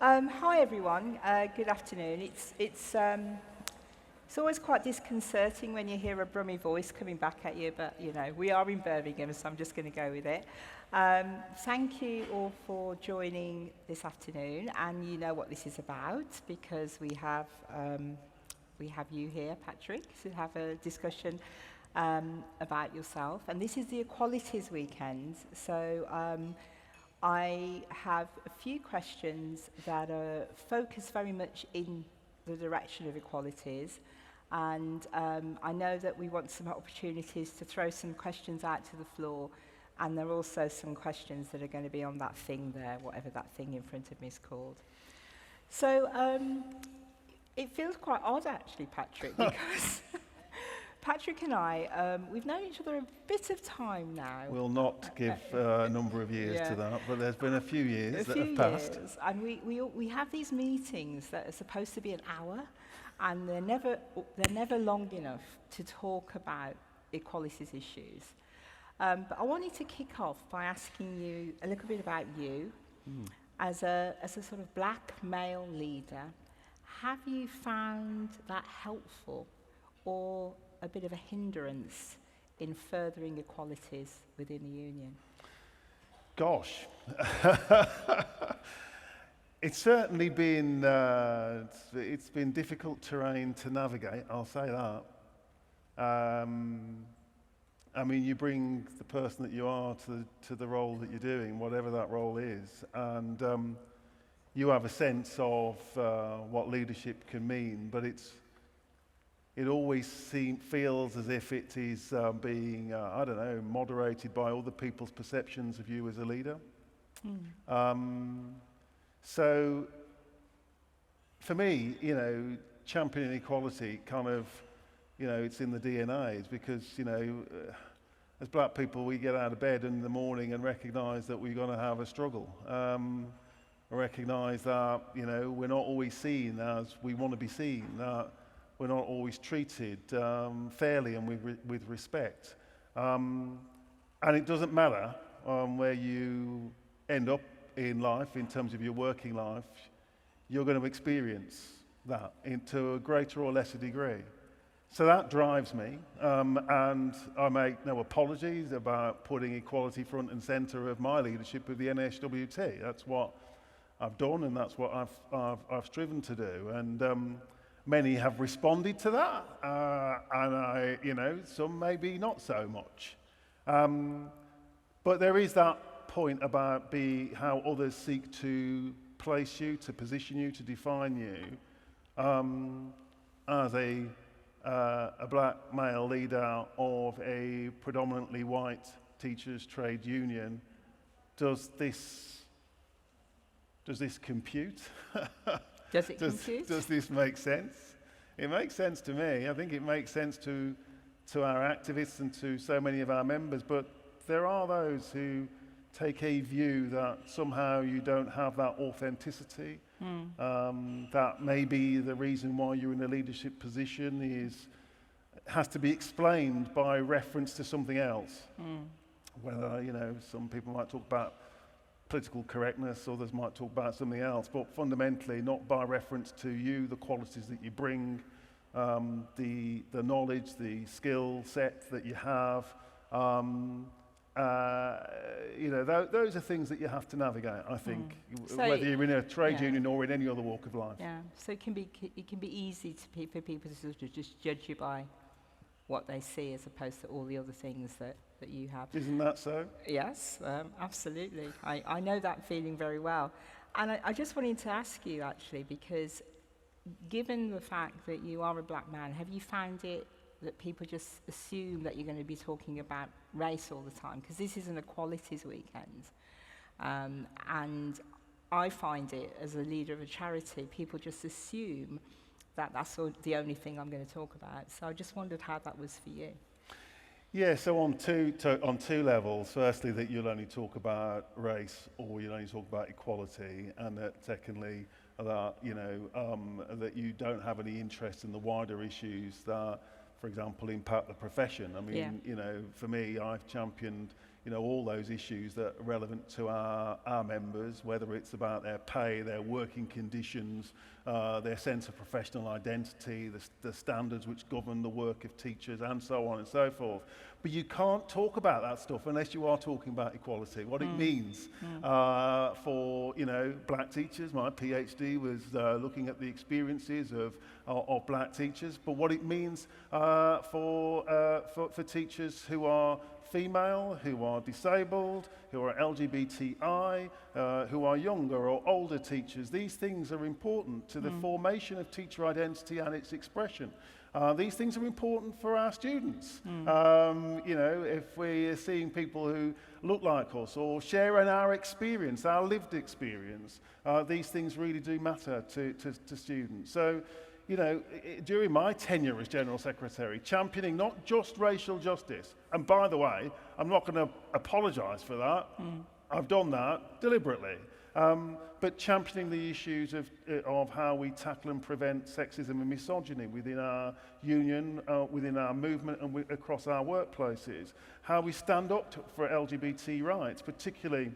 Hi everyone. Good afternoon. It's always quite disconcerting when you hear a Brummy voice coming back at you, but you know we are in Birmingham, so I'm just going to go with it. Thank you all for joining this afternoon, and you know what this is about because we have you here, Patrick, to have a discussion about yourself, and this is the Equalities Weekend. So. I have a few questions that are focused very much in the direction of equalities, and I know that we want some opportunities to throw some questions out to the floor, and there are also some questions that are going to be on that thing there, whatever that thing in front of me is called. So it feels quite odd actually, Patrick, because Patrick and I, we've known each other a bit of time now. We'll not give a number of years to that, but there's been a few years that have passed. And we have these meetings that are supposed to be an hour, and they're never long enough to talk about equalities issues. But I wanted to kick off by asking you a little bit about you. As a sort of black male leader. Have you found that helpful or a bit of a hindrance in furthering equalities within the union? Gosh, it's certainly been it's been difficult terrain to navigate. I'll say that. I mean, you bring the person that you are to the role that you're doing, whatever that role is, and you have a sense of what leadership can mean, but it always feels as if it is being, I don't know, moderated by other people's perceptions of you as a leader. So, for me, you know, championing equality kind of, you know, it's in the DNA. It's because, you know, as black people, we get out of bed in the morning and recognise that we're going to have a struggle. Recognise that, you know, we're not always seen as we want to be seen. That we're not always treated fairly and with respect. And it doesn't matter where you end up in life in terms of your working life, you're going to experience that to a greater or lesser degree. So that drives me, and I make no apologies about putting equality front and centre of my leadership of the NASUWT. That's what I've done, and that's what I've striven to do. And many have responded to that, and you know, some maybe not so much. But there is that point about how others seek to place you, to position you, to define you as a black male leader of a predominantly white teachers' trade union. Does this compute? Does it compute? Does this make sense? It makes sense to me. I think it makes sense to our activists and to so many of our members, but there are those who take a view that somehow you don't have that authenticity. That maybe the reason why you're in a leadership position has to be explained by reference to something else. Whether, you know, some people might talk about political correctness, others might talk about something else, but fundamentally not by reference to you, the qualities that you bring, the knowledge, the skill set that you have. You know, those are things that you have to navigate, I think, So whether you're in a trade union or in any other walk of life. Yeah, so it can be easy for people to sort of just judge you by what they see as opposed to all the other things that you have. Isn't that so? Yes, absolutely. I know that feeling very well. And I just wanted to ask you, actually, because given the fact that you are a black man, have you found it that people just assume that you're going to be talking about race all the time? Because this is an Equalities Weekend. And I find it, as a leader of a charity, people just assume that that's the only thing I'm going to talk about. So I just wondered how that was for you. Yeah, so on two levels. Firstly, that you'll only talk about race, or you'll only talk about equality, and that secondly, that you know that you don't have any interest in the wider issues that, for example, impact the profession. I mean, you know, for me, I've championed all those issues that are relevant to our members, whether it's about their pay, their working conditions, their sense of professional identity, the standards which govern the work of teachers, and so on and so forth. But you can't talk about that stuff unless you are talking about equality, what it means for, black teachers. My PhD was looking at the experiences of black teachers, but what it means for teachers who are female, who are disabled, who are LGBTI, who are younger or older teachers. These things are important to the formation of teacher identity and its expression. These things are important for our students. If we're seeing people who look like us or share in our experience, our lived experience, these things really do matter to students. So, during my tenure as General Secretary, championing not just racial justice, and by the way, I'm not going to apologise for that. I've done that deliberately. But championing the issues of how we tackle and prevent sexism and misogyny within our union, within our movement, and across our workplaces. How we stand up for LGBT rights, particularly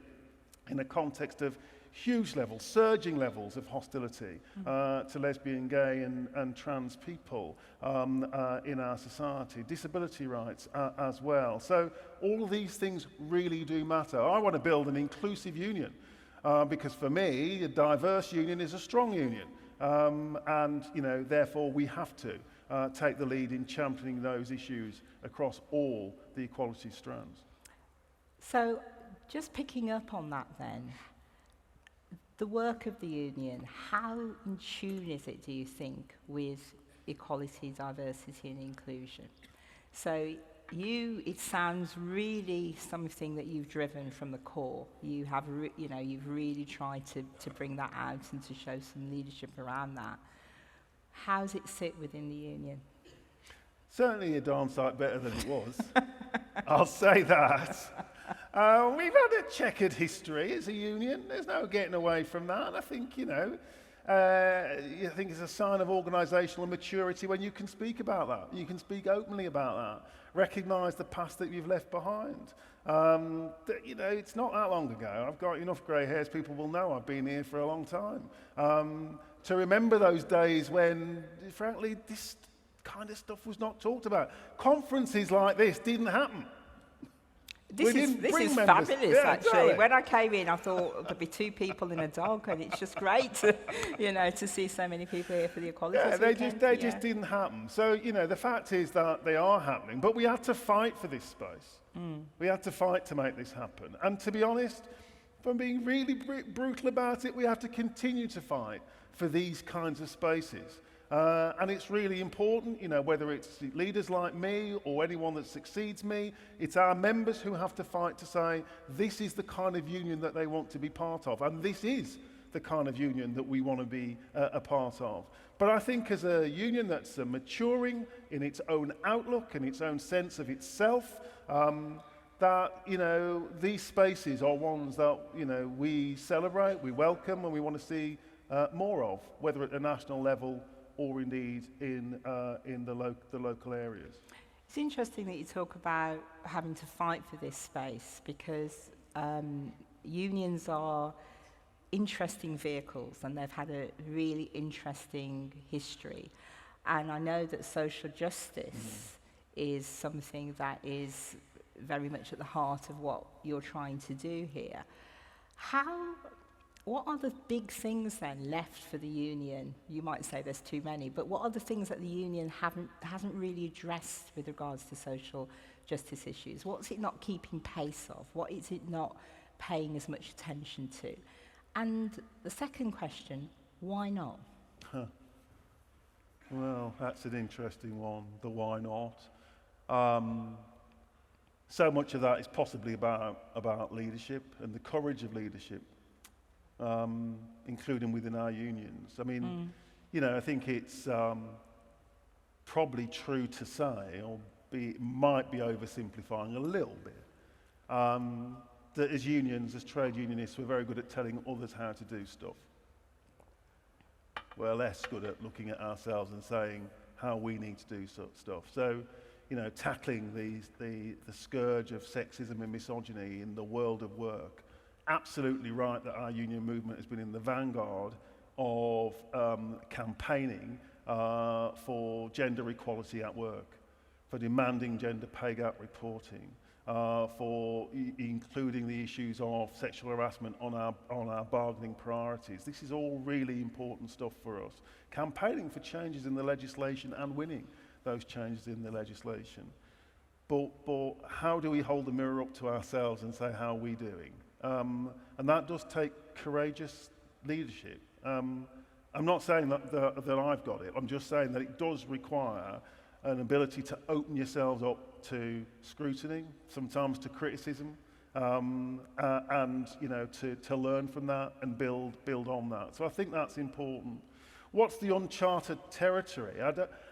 in the context of huge levels, surging levels of hostility to lesbian, gay and trans people in our society, disability rights as well. So all of these things really do matter. I want to build an inclusive union because for me, a diverse union is a strong union. And therefore we have to take the lead in championing those issues across all the equality strands. So just picking up on that then, the work of the union, how in tune is it, do you think, with equality, diversity and inclusion? So it sounds really something that you've driven from the core. You have, you've really tried to bring that out and to show some leadership around that. How does it sit within the union? Certainly a darn sight better than it was. I'll say that. We've had a checkered history as a union. There's no getting away from that. I think, I think it's a sign of organisational maturity when you can speak about that. You can speak openly about that. Recognise the past that you've left behind. It's not that long ago. I've got enough grey hairs, people will know I've been here for a long time. To remember those days when, frankly, this kind of stuff was not talked about. Conferences like this didn't happen. This is fabulous, actually. Exactly. When I came in, I thought there'd be two people and a dog, and it's just great to, to see so many people here for the equality. Yeah, they just didn't happen. So, the fact is that they are happening, but we had to fight for this space. We had to fight to make this happen. And to be honest, if I'm being really brutal about it, we have to continue to fight for these kinds of spaces. And it's really important, whether it's leaders like me or anyone that succeeds me, it's our members who have to fight to say, this is the kind of union that they want to be part of, and this is the kind of union that we want to be a part of. But I think as a union that's maturing in its own outlook and its own sense of itself, that, these spaces are ones that, we celebrate, we welcome, and we want to see more of, whether at the national level or indeed in the local areas. It's interesting that you talk about having to fight for this space because unions are interesting vehicles and they've had a really interesting history. And I know that social justice is something that is very much at the heart of what you're trying to do here. What are the big things then left for the union? You might say there's too many, but what are the things that the union hasn't really addressed with regards to social justice issues? What's it not keeping pace of? What is it not paying as much attention to? And the second question, why not? Well, that's an interesting one, the why not. So much of that is possibly about leadership and the courage of leadership. Including within our unions. I mean, I think it's probably true to say, or might be oversimplifying a little bit, that as unions, as trade unionists, we're very good at telling others how to do stuff. We're less good at looking at ourselves and saying how we need to do stuff. So, tackling the scourge of sexism and misogyny in the world of work. Absolutely right that our union movement has been in the vanguard of campaigning for gender equality at work, for demanding gender pay gap reporting, for including the issues of sexual harassment on our bargaining priorities. This is all really important stuff for us. Campaigning for changes in the legislation and winning those changes in the legislation. But how do we hold the mirror up to ourselves and say, how are we doing? And that does take courageous leadership. I'm not saying that I've got it. I'm just saying that it does require an ability to open yourselves up to scrutiny, sometimes to criticism, and to learn from that and build on that. So I think that's important. What's the uncharted territory?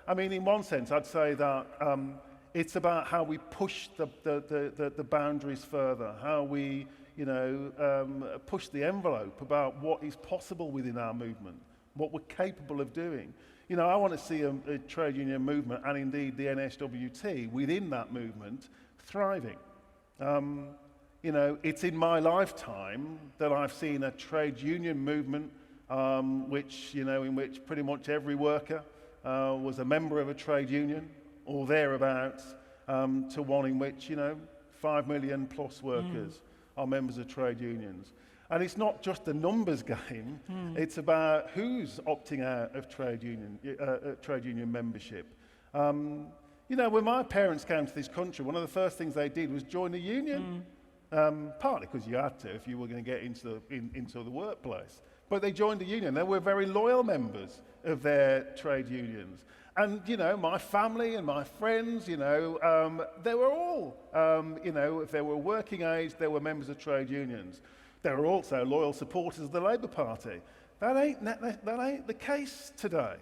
I mean, in one sense, I'd say that it's about how we push the boundaries further, how we push the envelope about what is possible within our movement, what we're capable of doing. I want to see a trade union movement, and indeed the NASUWT, within that movement, thriving. It's in my lifetime that I've seen a trade union movement in which pretty much every worker was a member of a trade union, or thereabouts, to one in which 5 million plus workers are members of trade unions. And it's not just a numbers game, it's about who's opting out of trade union membership. When my parents came to this country, one of the first things they did was join a union, partly because you had to if you were going to get into the workplace. But they joined a union. They were very loyal members of their trade unions. And, my family and my friends, they were all, if they were working age, they were members of trade unions. They were also loyal supporters of the Labour Party. That ain't the case today.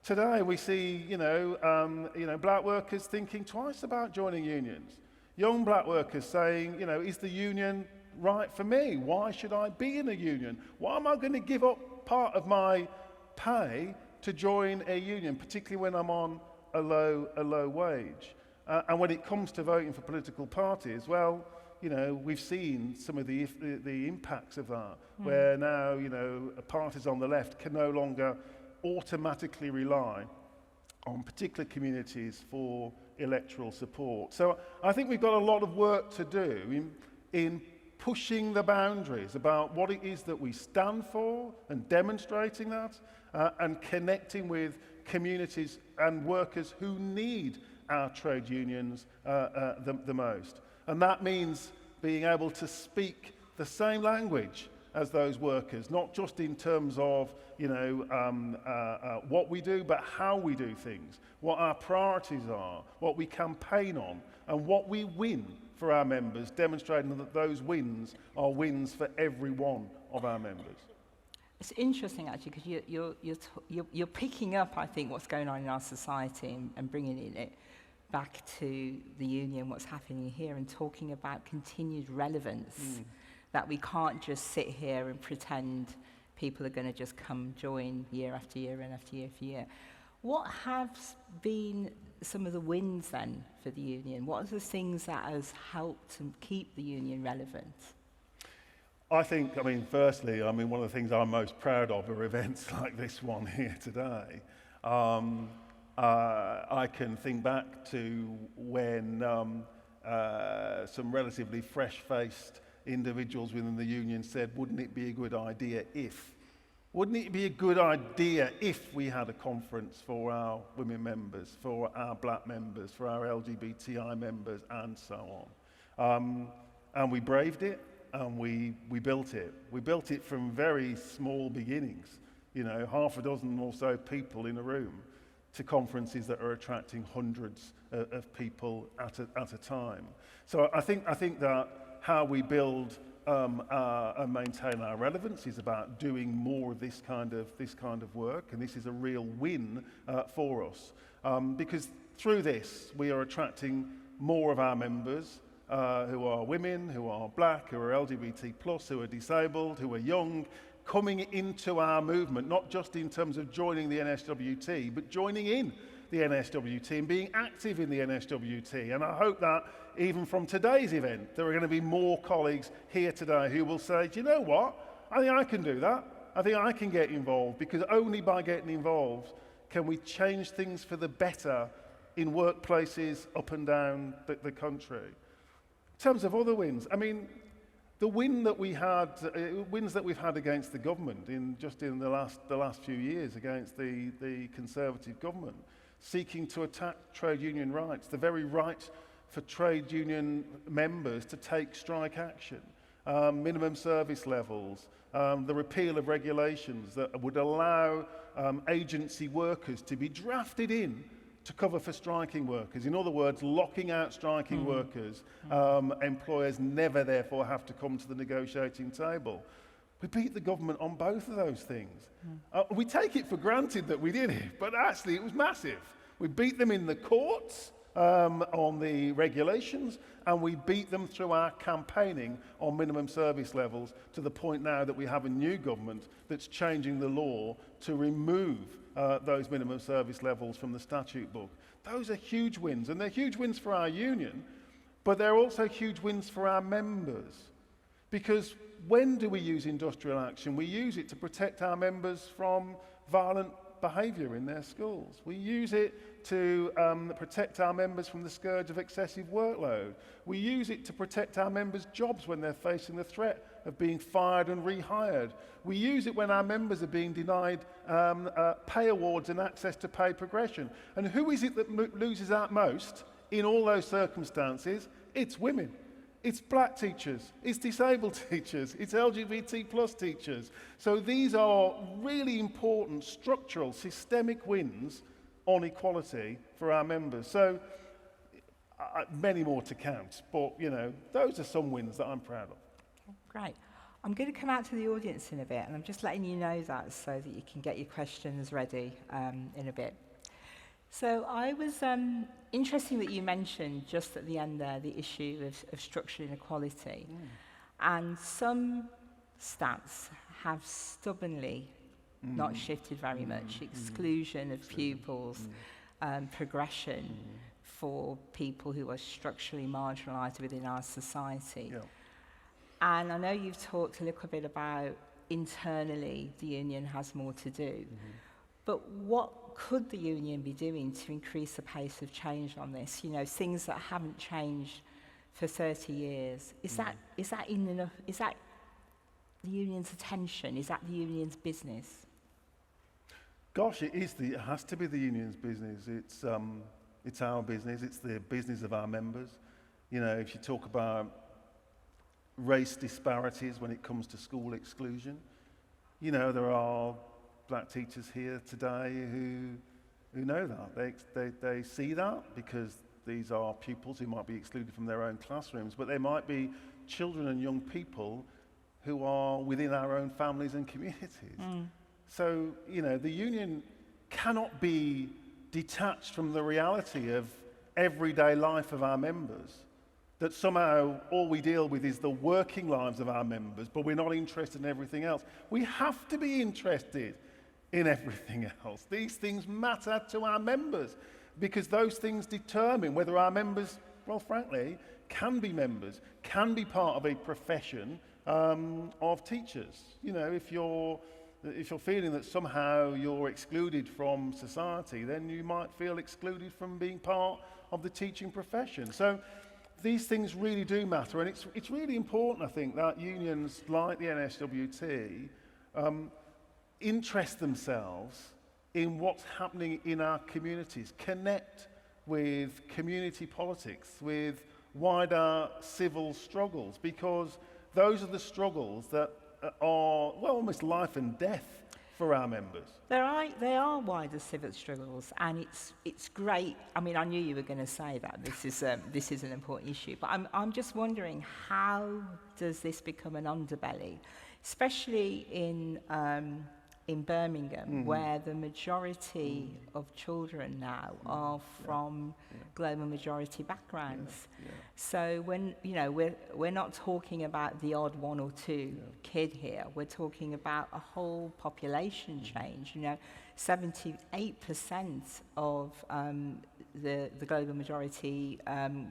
Today we see, black workers thinking twice about joining unions. Young black workers saying, is the union right for me? Why should I be in a union? Why am I going to give up part of my pay to join a union, particularly when I'm on a low wage? And when it comes to voting for political parties, well, we've seen some of the impacts of that, where now, parties on the left can no longer automatically rely on particular communities for electoral support. So I think we've got a lot of work to do in pushing the boundaries about what it is that we stand for and demonstrating that, and connecting with communities and workers who need our trade unions the most. And that means being able to speak the same language as those workers, not just in terms of what we do, but how we do things, what our priorities are, what we campaign on, and what we win for our members, demonstrating that those wins are wins for every one of our members. It's interesting, actually, because you're picking up, I think, what's going on in our society and bringing it back to the union, what's happening here, and talking about continued relevance, that we can't just sit here and pretend people are going to just come join year after year and after year after year. What have been some of the wins then for the union? What are the things that has helped to keep the union relevant? Firstly, one of the things I'm most proud of are events like this one here today. I can think back to when some relatively fresh-faced individuals within the union said, wouldn't it be a good idea if we had a conference for our women members, for our black members, for our LGBTI members, and so on. And we braved it, and we built it. We built it from very small beginnings, half a dozen or so people in a room, to conferences that are attracting hundreds of people at a time. So I think that how we build and maintain our relevance is about doing more of this kind of work, and this is a real win for us, because through this we are attracting more of our members who are women, who are black, who are LGBT+, who are disabled, who are young, coming into our movement, not just in terms of joining the NASUWT, but joining in the NSWT and being active in the NSWT. And I hope that even from today's event, there are going to be more colleagues here today who will say, do you know what? I think I can do that. I think I can get involved, because only by getting involved can we change things for the better in workplaces up and down the country. In terms of other wins, I mean, the wins that we've had against the government in the last few years against the Conservative government, seeking to attack trade union rights, the very right for trade union members to take strike action, minimum service levels, the repeal of regulations that would allow agency workers to be drafted in to cover for striking workers. In other words, locking out striking workers, employers never therefore have to come to the negotiating table. We beat the government on both of those things. We take it for granted that we did it, but actually it was massive. We beat them in the courts on the regulations, and we beat them through our campaigning on minimum service levels, to the point now that we have a new government that's changing the law to remove those minimum service levels from the statute book. Those are huge wins, and they're huge wins for our union, but they're also huge wins for our members. Because when do we use industrial action? We use it to protect our members from violent behaviour in their schools. We use it to protect our members from the scourge of excessive workload. We use it to protect our members' jobs when they're facing the threat of being fired and rehired. We use it when our members are being denied pay awards and access to pay progression. And who is it that loses out most in all those circumstances? It's women. It's black teachers, it's disabled teachers, it's LGBT plus teachers. So these are really important structural, systemic wins on equality for our members. So many more to count, but you know, those are some wins that I'm proud of. Okay, great. I'm going to come out to the audience in a bit, and I'm just letting you know that so that you can get your questions ready in a bit. So I was interesting that you mentioned just at the end there the issue of structural inequality. And some stats have stubbornly not shifted very much. Exclusion of pupils, progression for people who are structurally marginalised within our society. Yeah. And I know you've talked a little bit about internally the union has more to do. But what could the union be doing to increase the pace of change on this? You know, things that haven't changed for 30 years. Is that in enough? Is that the union's attention? Is that the union's business? Gosh, it has to be the union's business. It's our business. It's the business of our members. You know, if you talk about race disparities when it comes to school exclusion, you know, there are black teachers here today who know that. They see that because these are pupils who might be excluded from their own classrooms, but they might be children and young people who are within our own families and communities. So, you know, the union cannot be detached from the reality of everyday life of our members, that somehow all we deal with is the working lives of our members, but we're not interested in everything else. We have to be interested in everything else. These things matter to our members because those things determine whether our members, well, frankly, can be members, can be part of a profession of teachers. You know, if you're feeling that somehow you're excluded from society, then you might feel excluded from being part of the teaching profession. So these things really do matter, and it's really important, I think, that unions like the NSWT interest themselves in what's happening in our communities, connect with community politics, with wider civil struggles, because those are the struggles that are, well, almost life and death for our members. They are wider civic struggles, and it's great. I mean, I knew you were going to say that this is an important issue, but I'm just wondering, how does this become an underbelly, especially in in Birmingham, where the majority of children now are from global majority backgrounds. So when, you know, we're not talking about the odd one or two kid here, we're talking about a whole population change. You know, 78% of the global majority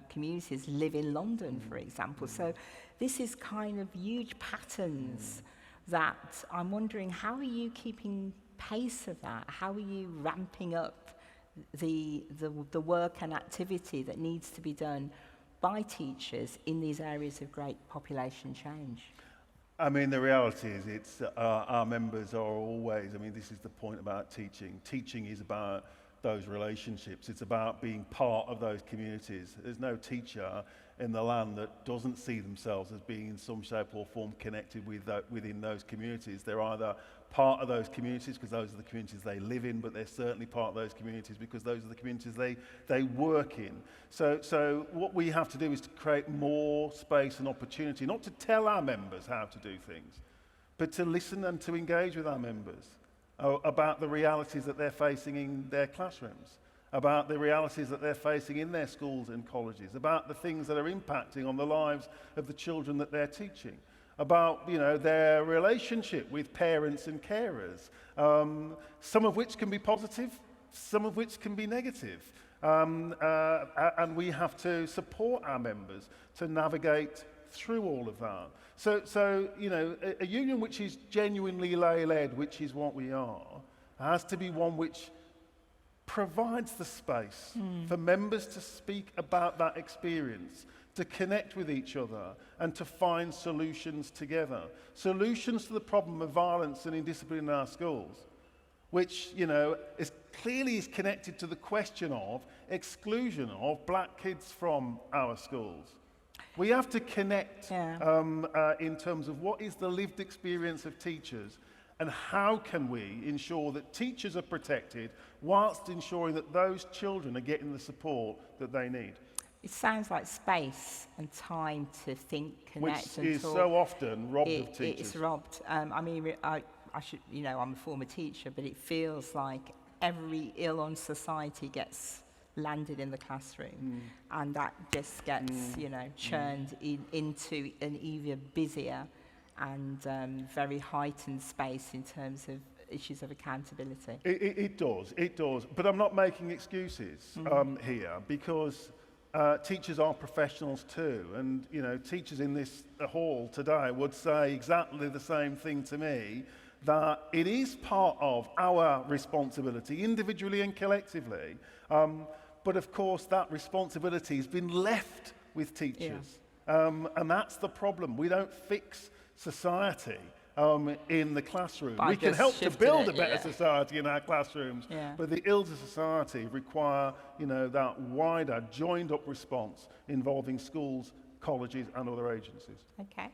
communities live in London, for example. So this is kind of huge patterns that I'm wondering, how are you keeping pace of that? How are you ramping up the work and activity that needs to be done by teachers in these areas of great population change? I mean, the reality is it's our members are always, I mean, this is the point about teaching. Teaching is about those relationships. It's about being part of those communities. There's no teacher in the land that doesn't see themselves as being in some shape or form connected with within those communities. They're either part of those communities because those are the communities they live in, but they're certainly part of those communities because those are the communities they work in. So what we have to do is to create more space and opportunity, not to tell our members how to do things, but to listen and to engage with our members about the realities that they're facing in their classrooms, about the realities that they're facing in their schools and colleges, about the things that are impacting on the lives of the children that they're teaching, about, you know, their relationship with parents and carers, some of which can be positive, some of which can be negative. And we have to support our members to navigate through all of that. So you know, a union which is genuinely lay-led, which is what we are, has to be one which provides the space for members to speak about that experience, to connect with each other and to find solutions together. Solutions to the problem of violence and indiscipline in our schools, which, you know, is clearly connected to the question of exclusion of black kids from our schools. We have to connect in terms of what is the lived experience of teachers and how can we ensure that teachers are protected whilst ensuring that those children are getting the support that they need. It sounds like space and time to think, connect, which and is talk. so often robbed of teachers. It's robbed. I mean, I should, you know, I'm a former teacher, but it feels like every ill on society gets landed in the classroom, and that just gets, you know, churned into an even busier and very heightened space in terms of issues of accountability. It does. But I'm not making excuses here, because teachers are professionals too, and, you know, teachers in this hall today would say exactly the same thing to me, that it is part of our responsibility, individually and collectively, but of course that responsibility has been left with teachers. And that's the problem. We don't fix society in the classroom. We can help to build a better society in our classrooms, but the ills of society require, you know, that wider, joined-up response involving schools, colleges, and other agencies. Okay.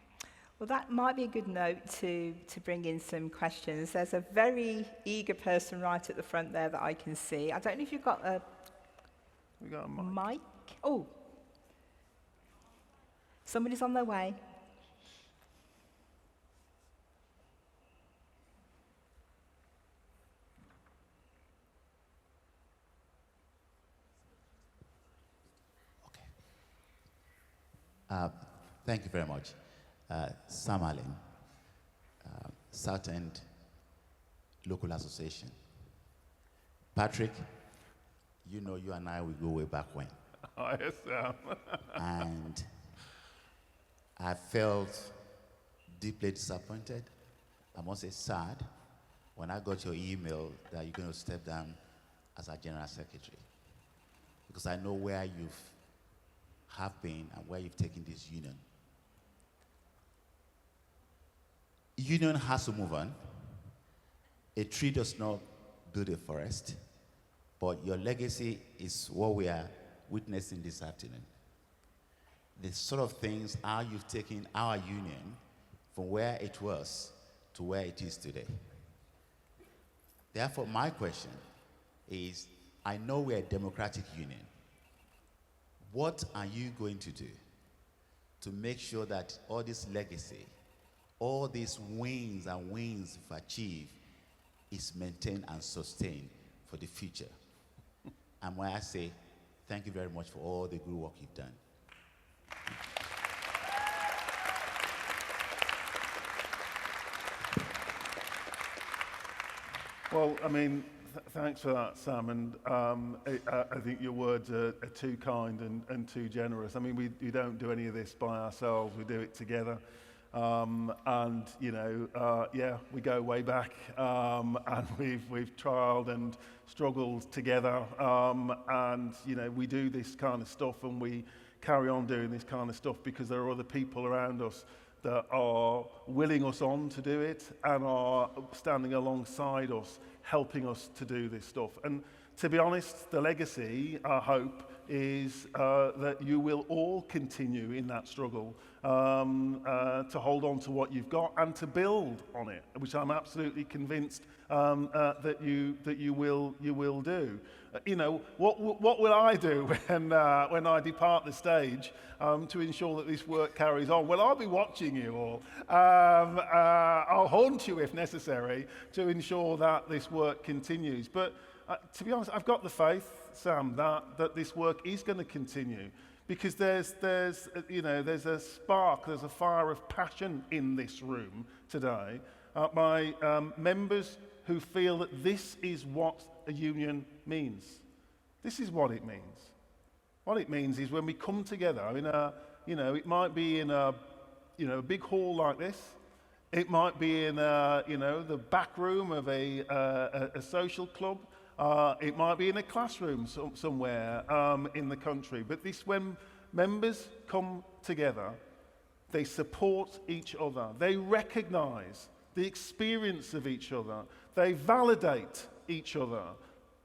Well, that might be a good note to bring in some questions. There's a very eager person right at the front there that I can see. I don't know if you've got a... We got a mic. Mic? Oh. Somebody's on their way. Thank you very much. Sam Allen, South End Local Association. Patrick, you know, you and I, we go way back when. Oh, yes, Sam. And I felt deeply disappointed, I must say sad, when I got your email that you're going to step down as our General Secretary. Because I know where you have been and where you've taken this union. Union has to move on. A tree does not build a forest, but your legacy is what we are witnessing this afternoon. The sort of things, how you've taken our union from where it was to where it is today. Therefore, my question is, I know we're a democratic union. What are you going to do to make sure that all this legacy, all these wins and wins you've achieved, is maintained and sustained for the future. And why I say thank you very much for all the good work you've done. Well, I mean, thanks for that, Sam. And I think your words are too kind and too generous. I mean, we don't do any of this by ourselves. We do it together. And, you know, yeah, we go way back. And we've trialed and struggled together. And, you know, we do this kind of stuff and we carry on doing this kind of stuff because there are other people around us that are willing us on to do it and are standing alongside us, helping us to do this stuff. And to be honest, the legacy, I hope, is that you will all continue in that struggle to hold on to what you've got and to build on it, which I'm absolutely convinced that you will do. You know, what will I do when I depart the stage to ensure that this work carries on? Well, I'll be watching you all. I'll haunt you if necessary to ensure that this work continues. But to be honest, I've got the faith, Sam, that this work is going to continue because there's a spark, there's a fire of passion in this room today by members who feel that this is what a union means. This is what it means. What it means is when we come together in a, you know, it might be in a, you know, a big hall like this. It might be in a, you know, the back room of a social club. It might be in a classroom somewhere in the country. But this, when members come together, they support each other. They recognize the experience of each other. They validate each other.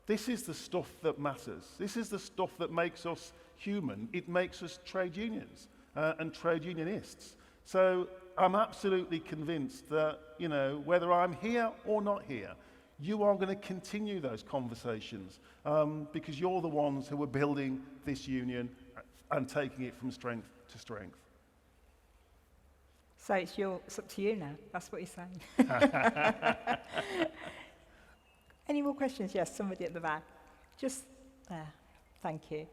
This is the stuff that matters. This is the stuff that makes us human. It makes us trade unions and trade unionists. So I'm absolutely convinced that, you know, whether I'm here or not here, you are going to continue those conversations because you're the ones who are building this union and taking it from strength to strength. So it's up to you now. That's what you're saying. Any more questions? Yes, somebody at the back. Just there. Thank you.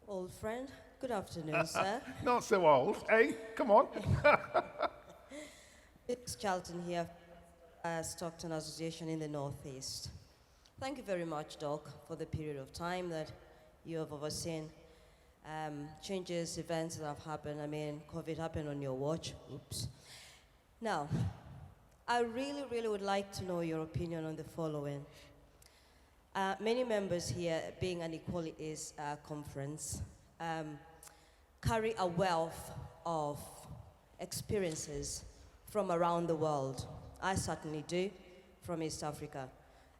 Old friend, good afternoon, sir. Not so old, eh? Come on. It's Charlton here, Stockton Association in the Northeast. Thank you very much, Doc, for the period of time that you have overseen changes, events that have happened. I mean, COVID happened on your watch. Oops. Now, I really would like to know your opinion on the following. Many members here, being an equalities conference, carry a wealth of experiences from around the world. I certainly do, from East Africa,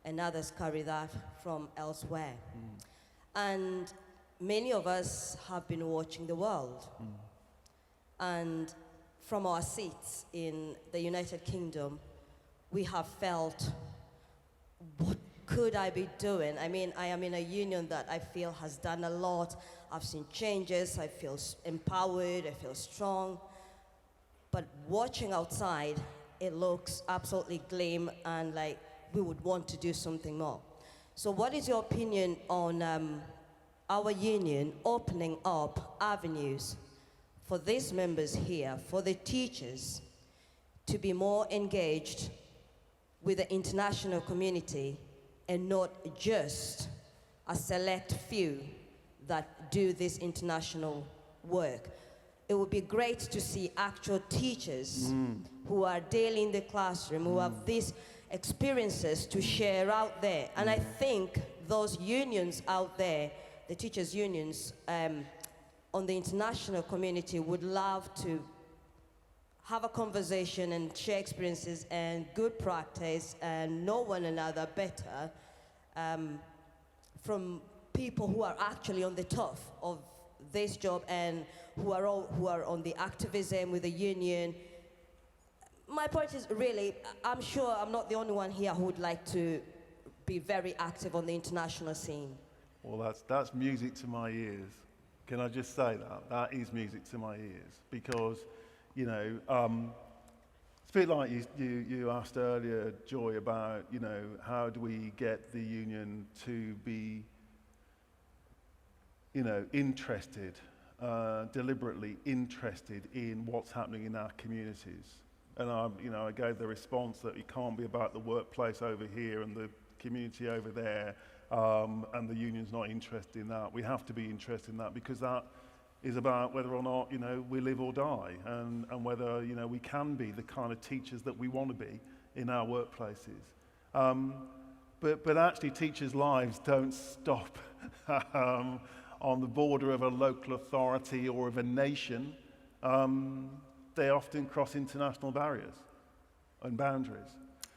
and others carry that from elsewhere. And many of us have been watching the world. And from our seats in the United Kingdom, we have felt, what could I be doing? I mean, I am in a union that I feel has done a lot. I've seen changes, I feel empowered, I feel strong. But watching outside, it looks absolutely glim and like we would want to do something more. So what is your opinion on our union opening up avenues for these members here, for the teachers, to be more engaged with the international community and not just a select few that do this international work? It would be great to see actual teachers who are daily in the classroom, who have these experiences to share out there. And I think those unions out there, the teachers' unions on the international community, would love to have a conversation and share experiences and good practice and know one another better from people who are actually on the top of this job and who are on the activism with the union. My point is really, I'm sure I'm not the only one here who would like to be very active on the international scene. Well, that's music to my ears. Can I just say that? That is music to my ears because, you know, it's a bit like you asked earlier, Joy, about, you know, how do we get the union to be, you know, interested, deliberately interested in what's happening in our communities. And I gave the response that it can't be about the workplace over here and the community over there, and the union's not interested in that. We have to be interested in that because that is about whether or not, you know, we live or die, and whether, you know, we can be the kind of teachers that we want to be in our workplaces. But actually, teachers' lives don't stop on the border of a local authority or of a nation. They often cross international barriers and boundaries.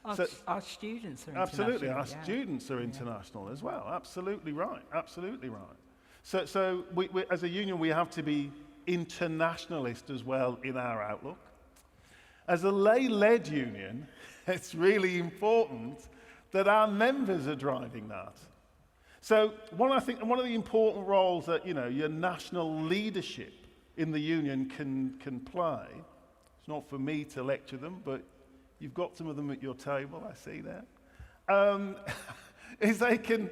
Our students are absolutely, international. our students are international as well. Absolutely right. Absolutely right. So we, as a union, we have to be internationalist as well in our outlook. As a lay-led union, it's really important that our members are driving that. So one of the important roles that, you know, your national leadership in the union can play, it's not for me to lecture them, but you've got some of them at your table, I see that, is they can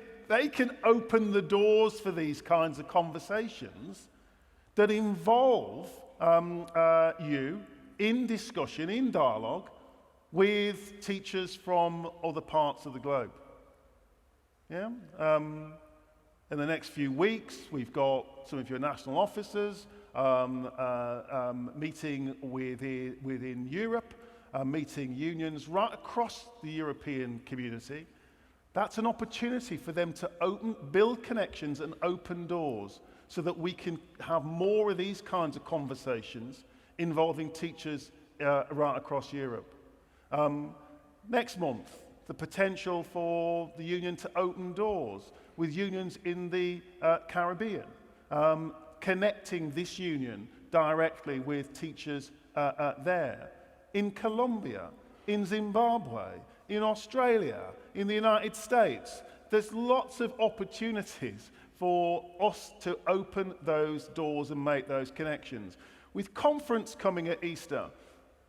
open the doors for these kinds of conversations that involve you in discussion, in dialogue, with teachers from other parts of the globe. Yeah? In the next few weeks, we've got some of your national officers meeting within Europe, meeting unions right across the European community. That's an opportunity for them to build connections and open doors so that we can have more of these kinds of conversations involving teachers right across Europe. Next month, the potential for the union to open doors with unions in the Caribbean, connecting this union directly with teachers there. In Colombia, in Zimbabwe, in Australia, in the United States, there's lots of opportunities for us to open those doors and make those connections. With conference coming at Easter,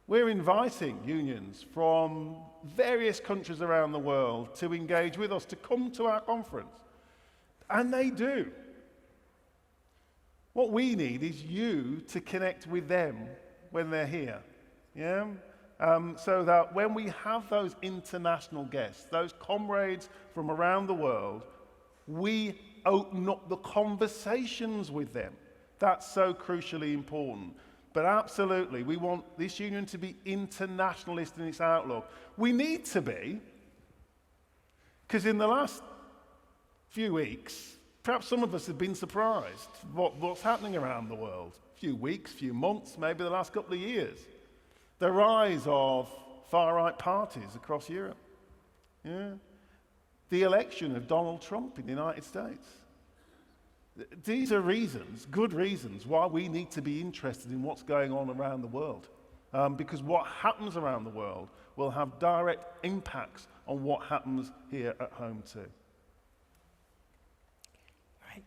we're inviting unions from various countries around the world to engage with us, to come to our conference. And they do. What we need is you to connect with them when they're here. Yeah? So that when we have those international guests, those comrades from around the world, we open up the conversations with them. That's so crucially important. But absolutely, we want this union to be internationalist in its outlook. We need to be, because in the last few weeks, perhaps some of us have been surprised what's happening around the world. Few weeks, few months, maybe the last couple of years. The rise of far-right parties across Europe. Yeah. The election of Donald Trump in the United States. These are reasons, good reasons, why we need to be interested in what's going on around the world. Because what happens around the world will have direct impacts on what happens here at home too. Right.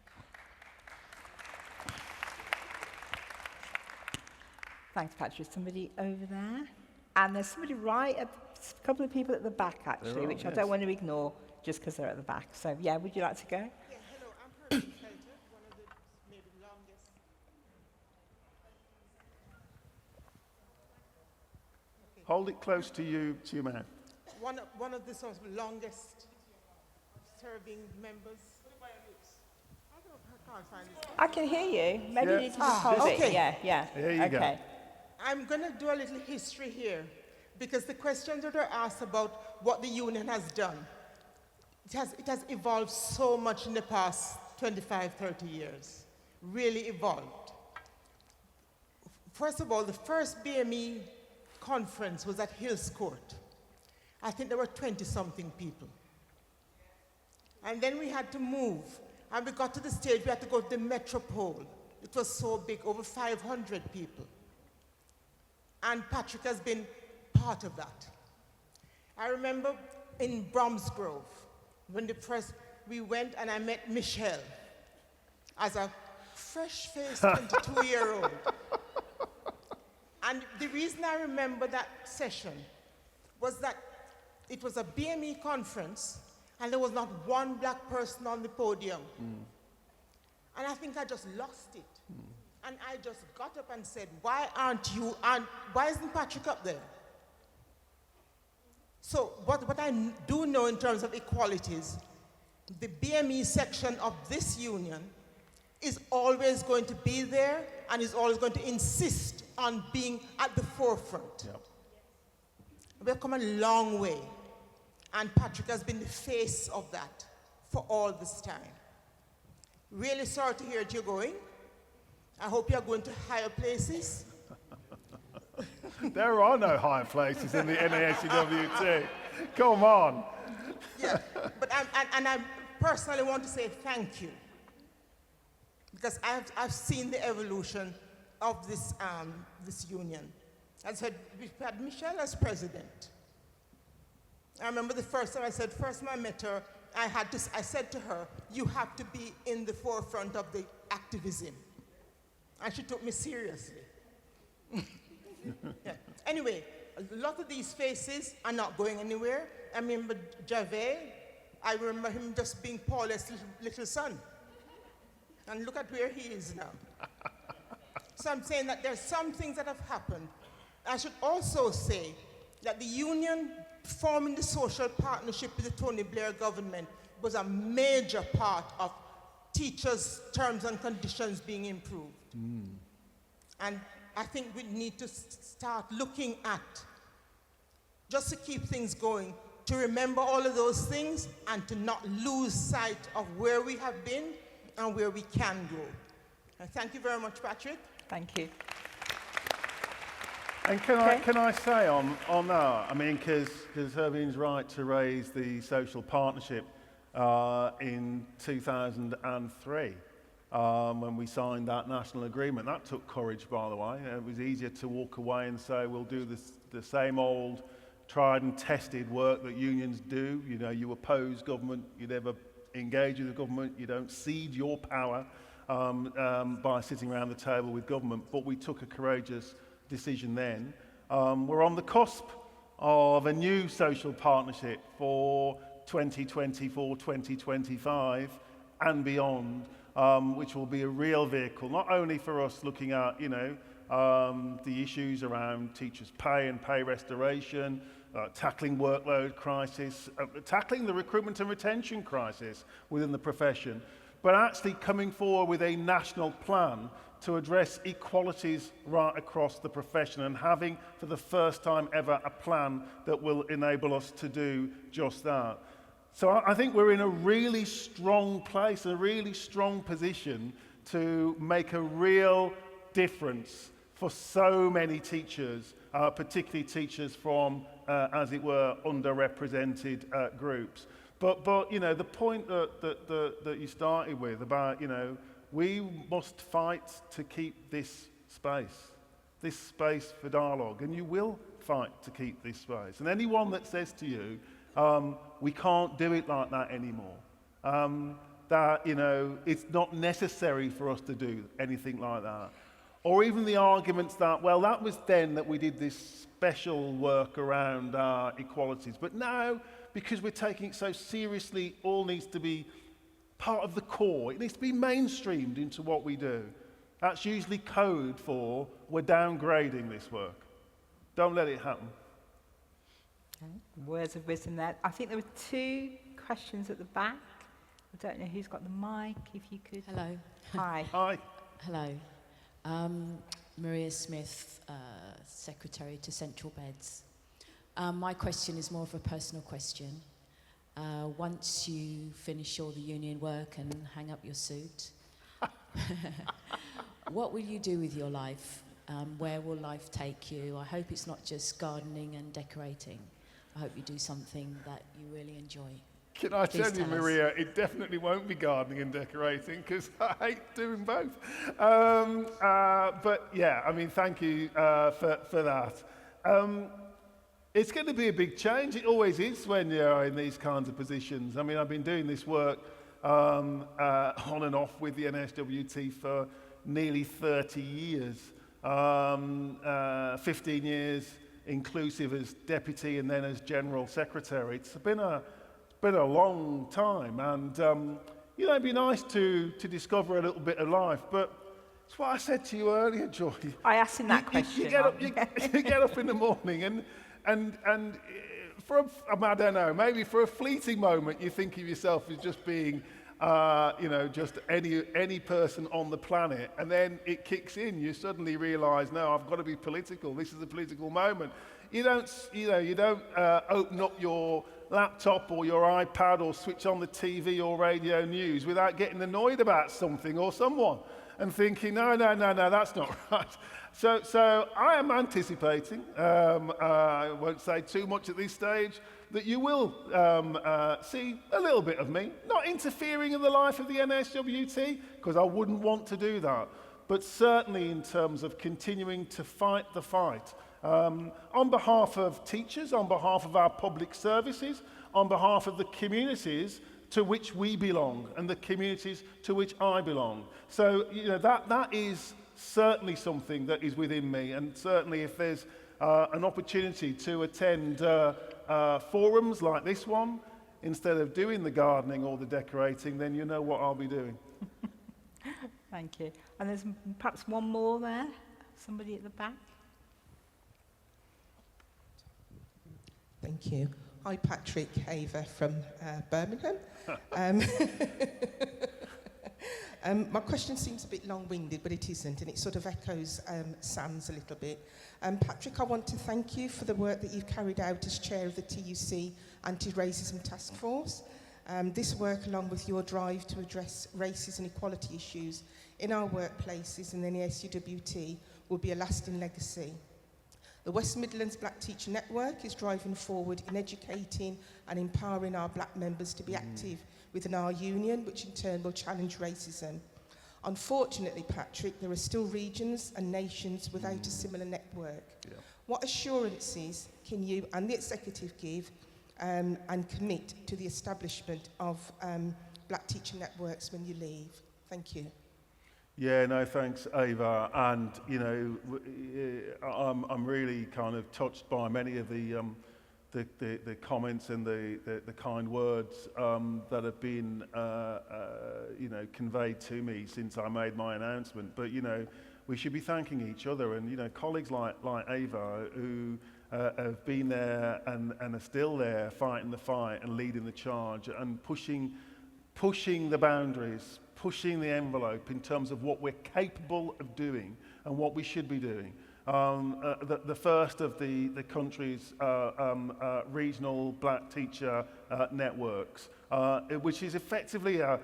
Thanks, Patrick. Somebody over there. And there's somebody a couple of people at the back, actually, which yes. I don't want to ignore just because they're at the back. So, yeah, would you like to go? Yeah, hello, I'm Percy Shelter, one of the maybe longest. Okay. Hold it close to your mouth. One of the sort of longest serving members. I can't find this. I can hear you. Maybe Yeah. you need to just hold it. okay. Yeah. There you go. I'm going to do a little history here because the questions that are asked about what the union has done, it has evolved so much in the past 25, 30 years. Really evolved. First of all, the first BME conference was at Hills Court. I think there were 20-something people. And then we had to move. And we got to the stage, we had to go to the Metropole. It was so big, over 500 people. And Patrick has been part of that. I remember in Bromsgrove, when we went and I met Michelle as a fresh-faced 22-year-old. And the reason I remember that session was that it was a BME conference, and there was not one black person on the podium. And I think I just lost it. And I just got up and said, why why isn't Patrick up there? So what I do know in terms of equalities, the BME section of this union is always going to be there and is always going to insist on being at the forefront. Yep. We've come a long way, and Patrick has been the face of that for all this time. Really sorry to hear that you're going. I hope you're going to higher places. There are no high places in the NASUWT. Come on. Yeah, but I personally want to say thank you, because I've seen the evolution of this union. As I said, we had Michelle as president. I remember the first time I met her, I said to her, you have to be in the forefront of the activism. And she took me seriously. Yeah. Anyway, a lot of these faces are not going anywhere. I remember Javed, I remember him just being Paul's little son. And look at where he is now. So I'm saying that there's some things that have happened. I should also say that the union forming the social partnership with the Tony Blair government was a major part of teachers' terms and conditions being improved. And I think we need to start looking at, just to keep things going, to remember all of those things and to not lose sight of where we have been and where we can go. And thank you very much, Patrick. Thank you. And can I say on that, I mean, because Hermine's right to raise the social partnership in 2003 when we signed that national agreement. That took courage, by the way. It was easier to walk away and say, we'll do the same old tried and tested work that unions do. You know, you oppose government, you never engage with the government, you don't cede your power by sitting around the table with government. But we took a courageous decision then. We're on the cusp of a new social partnership for 2024, 2025 and beyond, which will be a real vehicle, not only for us looking at, the issues around teachers' pay and pay restoration, tackling workload crisis, tackling the recruitment and retention crisis within the profession, but actually coming forward with a national plan to address equalities right across the profession and having, for the first time ever, a plan that will enable us to do just that. So I think we're in a really strong place, a really strong position to make a real difference for so many teachers, particularly teachers from, as it were, underrepresented groups. But the point that you started with about, we must fight to keep this space for dialogue, and you will fight to keep this space. And anyone that says to you, we can't do it like that anymore, that, it's not necessary for us to do anything like that. Or even the arguments that, well, that was then that we did this special work around equalities. But now, because we're taking it so seriously, all needs to be part of the core. It needs to be mainstreamed into what we do. That's usually code for we're downgrading this work. Don't let it happen. Okay. Words of wisdom there. I think there were two questions at the back. I don't know who's got the mic, if you could. Hello. Hi. Hi. Hello. Maria Smith, Secretary to Central Beds. My question is more of a personal question. Once you finish all the union work and hang up your suit, what will you do with your life? Where will life take you? I hope it's not just gardening and decorating. I hope you do something that you really enjoy. Can I Please tell you, tell us. Maria, it definitely won't be gardening and decorating because I hate doing both. But yeah, I mean, thank you for that. It's going to be a big change. It always is when you're in these kinds of positions. I mean, I've been doing this work on and off with the NASWT for nearly 30 years, 15 years inclusive as deputy and then as general secretary. It's been a long time, and you know, it'd be nice to discover a little bit of life, but it's what I said to you earlier, Joy. I asked him that question. You get up in the morning and for I don't know, maybe for a fleeting moment you think of yourself as just being you know, just any person on the planet, and then it kicks in. You suddenly realise, no, I've got to be political. This is a political moment. You don't open up your laptop or your iPad or switch on the TV or radio news without getting annoyed about something or someone and thinking, no, that's not right. So I am anticipating, I won't say too much at this stage, that you will see a little bit of me, not interfering in the life of the NASWT, because I wouldn't want to do that, but certainly in terms of continuing to fight the fight. On behalf of teachers, on behalf of our public services, on behalf of the communities to which we belong and the communities to which I belong. So, you know, that is certainly something that is within me, and certainly if there's an opportunity to attend forums like this one, instead of doing the gardening or the decorating, then you know what I'll be doing. Thank you. And there's perhaps one more there, somebody at the back. Thank you. Hi, Patrick Haver from Birmingham. My question seems a bit long-winded, but it isn't, and it sort of echoes Sam's a little bit. Patrick, I want to thank you for the work that you've carried out as chair of the TUC Anti-Racism Task Force. This work, along with your drive to address racism and equality issues in our workplaces and in the NASUWT, will be a lasting legacy. The West Midlands Black Teacher Network is driving forward in educating and empowering our black members to be active within our union, which in turn will challenge racism. Unfortunately, Patrick, there are still regions and nations without a similar network. Yeah. What assurances can you and the executive give and commit to the establishment of black teacher networks when you leave? Thank you. Yeah, no, thanks, Ava. And, you know, I'm really kind of touched by many of the comments and the kind words that have been, you know, conveyed to me since I made my announcement. But, you know, we should be thanking each other. And, you know, colleagues like Ava who have been there and are still there fighting the fight and leading the charge and pushing the boundaries, pushing the envelope in terms of what we're capable of doing and what we should be doing. The first of the country's regional black teacher networks, which is effectively a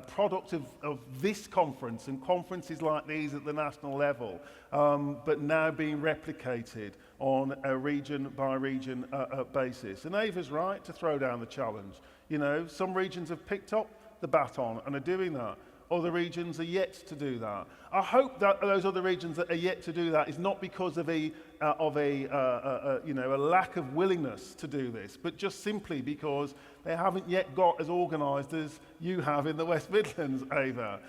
product of this conference and conferences like these at the national level, but now being replicated on a region-by-region basis. And Ava's right to throw down the challenge. You know, some regions have picked up the baton and are doing that. Other regions are yet to do that. I hope that those other regions that are yet to do that is not because of a lack of willingness to do this, but just simply because they haven't yet got as organised as you have in the West Midlands, Ava.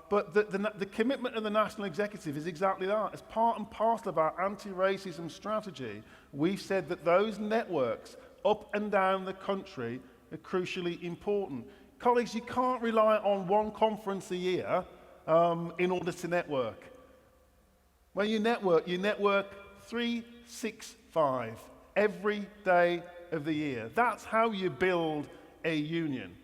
But the commitment of the National Executive is exactly that. As part and parcel of our anti-racism strategy, we've said that those networks up and down the country are crucially important. Colleagues, you can't rely on one conference a year in order to network. When you network 365 every day of the year. That's how you build a union.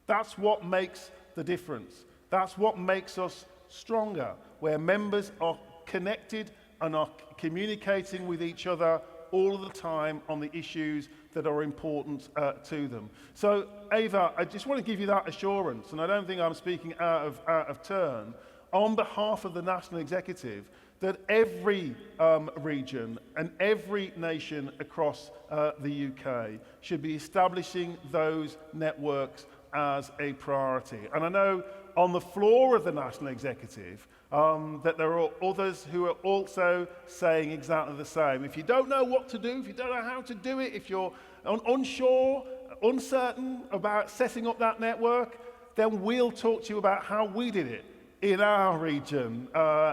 That's what makes the difference. That's what makes us stronger, where members are connected and are communicating with each other all of the time on the issues that are important to them. So, Ava, I just want to give you that assurance, and I don't think I'm speaking out of turn, on behalf of the National Executive, that every region and every nation across the UK should be establishing those networks as a priority. And I know on the floor of the National Executive that there are others who are also saying exactly the same. If you don't know what to do, if you don't know how to do it, if you're unsure, uncertain about setting up that network, then we'll talk to you about how we did it in our region,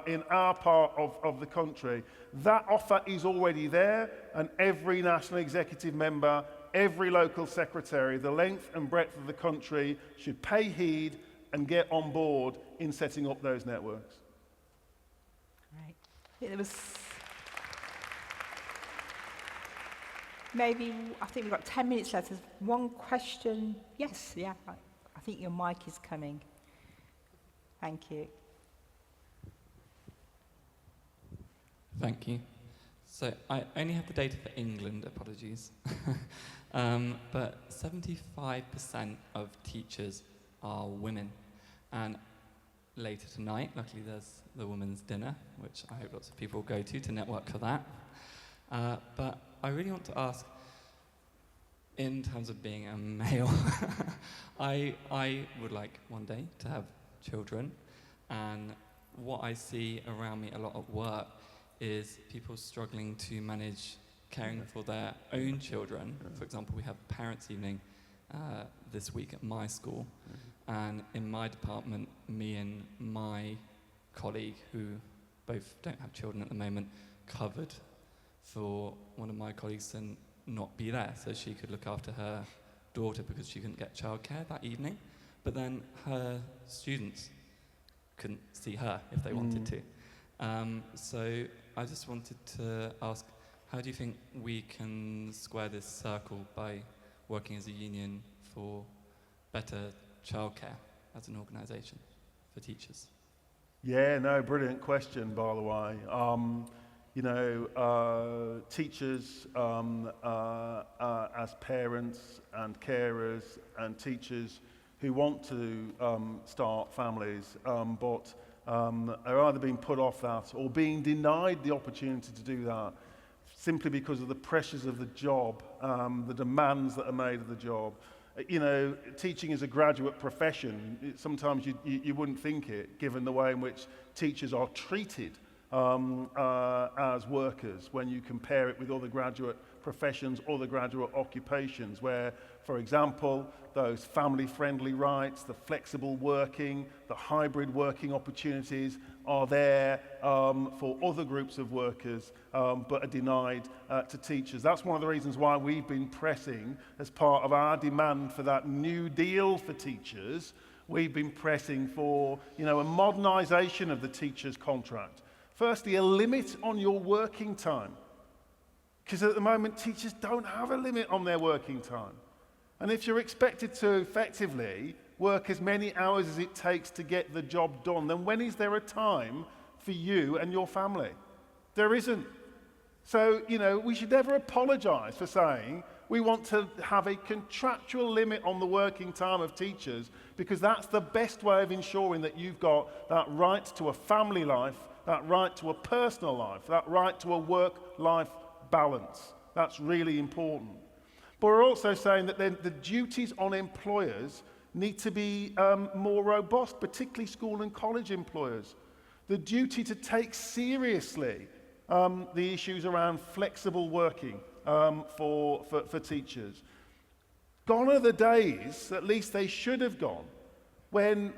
in our part of the country. That offer is already there, and every national executive member, every local secretary, the length and breadth of the country should pay heed and get on board in setting up those networks. Right. There was maybe, I think we've got 10 minutes left. There's one question. Yes, yeah. I think your mic is coming. Thank you. Thank you. So I only have the data for England, apologies. But 75% of teachers are women. And later tonight, luckily there's the women's dinner, which I hope lots of people go to network for that. But I really want to ask, in terms of being a male, I would like one day to have children, and what I see around me a lot at work is people struggling to manage caring for their own children. For example, we have parents' evening this week at my school, and in my department, me and my colleague, who both don't have children at the moment, covered for one of my colleagues to not be there so she could look after her daughter because she couldn't get childcare that evening. But then her students couldn't see her if they wanted to. So I just wanted to ask, how do you think we can square this circle by working as a union for better childcare as an organisation for teachers? Yeah, no, brilliant question, by the way. Teachers as parents and carers and teachers who want to start families but are either being put off that or being denied the opportunity to do that simply because of the pressures of the job, the demands that are made of the job. Teaching is a graduate profession. Sometimes you wouldn't think it, given the way in which teachers are treated as workers when you compare it with other graduate professions, other graduate occupations, where, for example, those family-friendly rights, the flexible working, the hybrid working opportunities are there for other groups of workers, but are denied to teachers. That's one of the reasons why we've been pressing, as part of our demand for that new deal for teachers, we've been pressing for, a modernisation of the teacher's contract. Firstly, a limit on your working time. Because at the moment, teachers don't have a limit on their working time. And if you're expected to effectively work as many hours as it takes to get the job done, then when is there a time for you and your family? There isn't. So, we should never apologise for saying we want to have a contractual limit on the working time of teachers, because that's the best way of ensuring that you've got that right to a family life, that right to a personal life, that right to a work-life balance. That's really important. But we're also saying that then the duties on employers need to be more robust, particularly school and college employers. The duty to take seriously the issues around flexible working for teachers. Gone are the days, at least they should have gone, when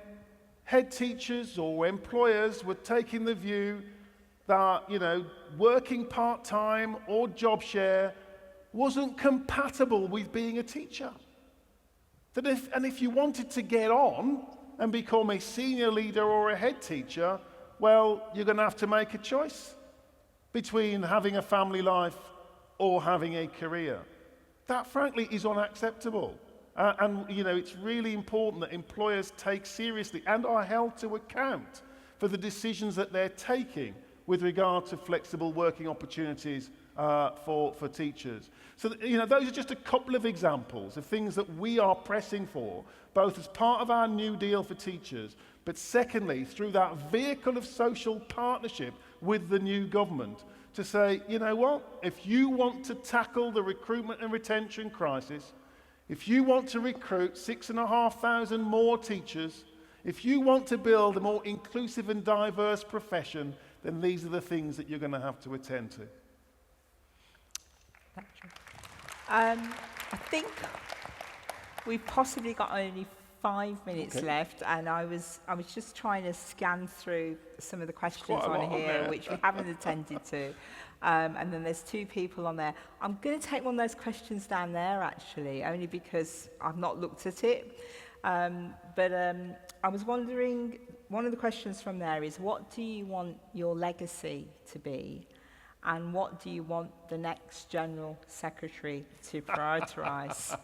head teachers or employers were taking the view that, working part-time or job share wasn't compatible with being a teacher. That if you wanted to get on and become a senior leader or a head teacher, well, you're going to have to make a choice between having a family life or having a career. That, frankly, is unacceptable. It's really important that employers take seriously and are held to account for the decisions that they're taking with regard to flexible working opportunities for teachers. So, those are just a couple of examples of things that we are pressing for, both as part of our new deal for teachers, but secondly, through that vehicle of social partnership with the new government, to say, if you want to tackle the recruitment and retention crisis, if you want to recruit 6,500 more teachers, if you want to build a more inclusive and diverse profession, then these are the things that you're going to have to attend to. I think We've possibly got only 5 minutes left, and I was just trying to scan through some of the questions on here, which we haven't attended to. And then there's 2 people on there. I'm going to take one of those questions down there, actually, only because I've not looked at it. But I was wondering, one of the questions from there is, what do you want your legacy to be? And what do you want the next General Secretary to prioritise?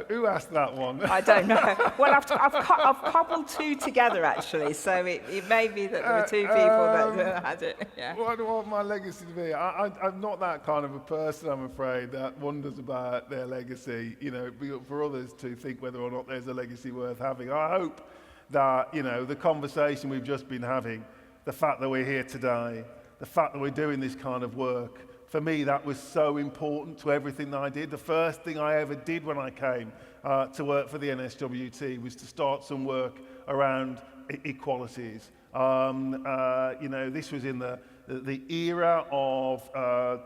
Who asked that one? I don't know. Well, I've cobbled 2 together, actually, so it may be that there were 2 people that had it. Yeah. What do I want my legacy to be? I'm not that kind of a person, I'm afraid, that wonders about their legacy. You know, for others to think whether or not there's a legacy worth having. I hope that, you know, the conversation we've just been having, the fact that we're here today, the fact that we're doing this kind of work, for me, that was so important to everything that I did. The first thing I ever did when I came to work for the NSWT was to start some work around equalities. You know, this was in the era of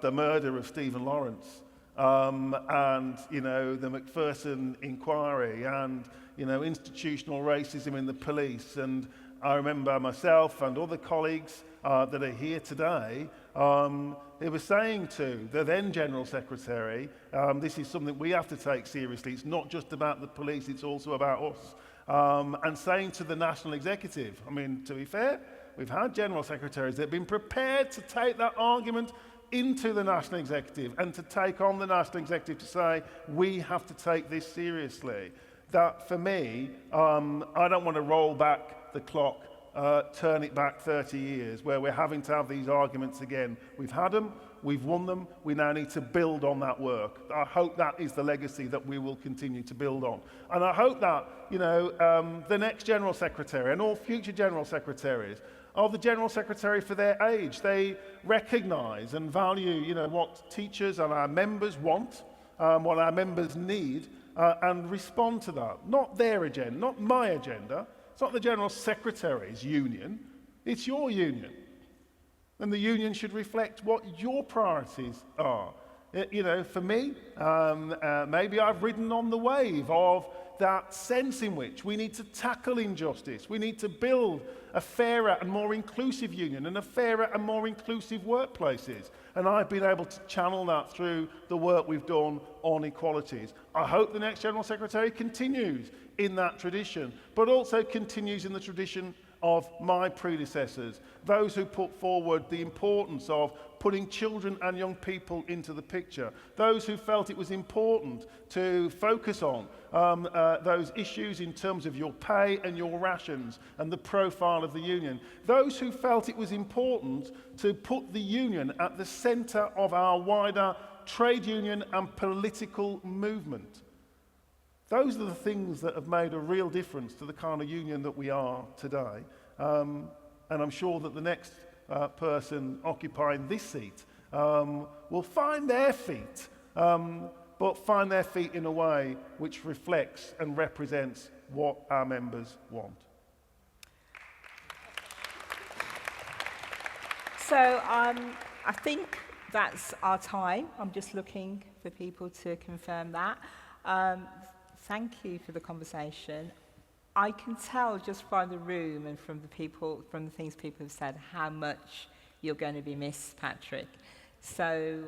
the murder of Stephen Lawrence, and, you know, the Macpherson inquiry, and, you know, institutional racism in the police. And I remember myself and other colleagues that are here today, they were saying to the then General Secretary, this is something we have to take seriously. It's not just about the police, it's also about us. And saying to the National Executive, I mean, to be fair, we've had General Secretaries that have been prepared to take that argument into the National Executive and to take on the National Executive to say, we have to take this seriously. That, for me, I don't want to roll back the clock, turn it back 30 years, where we're having to have these arguments again. We've had them, we've won them, we now need to build on that work. I hope that is the legacy that we will continue to build on. And I hope that, you know, the next General Secretary and all future General Secretaries are the General Secretary for their age. They recognise and value, you know, what teachers and our members want, what our members need, and respond to that. Not their agenda, not my agenda. It's not the General Secretary's union, it's your union. And the union should reflect what your priorities are. You know, for me, maybe I've ridden on the wave of that sense in which we need to tackle injustice. We need to build a fairer and more inclusive union and a fairer and more inclusive workplaces. And I've been able to channel that through the work we've done on equalities. I hope the next General Secretary continues in that tradition, but also continues in the tradition of my predecessors, those who put forward the importance of putting children and young people into the picture, those who felt it was important to focus on those issues in terms of your pay and your rations and the profile of the union, those who felt it was important to put the union at the centre of our wider trade union and political movement. Those are the things that have made a real difference to the kind of union that we are today. And I'm sure that the next person occupying this seat will find their feet, but find their feet in a way which reflects and represents what our members want. So I think that's our time. I'm just looking for people to confirm that. Thank you for the conversation. I can tell just from the room and from the things people have said, how much you're going to be missed, Patrick. So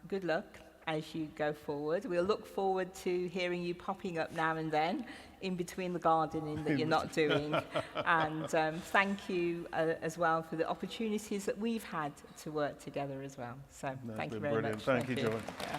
good luck as you go forward. We'll look forward to hearing you popping up now and then in between the gardening that you're not doing. And thank you as well for the opportunities that we've had to work together as well. So thank you very much. Thank you, Joy. Yeah.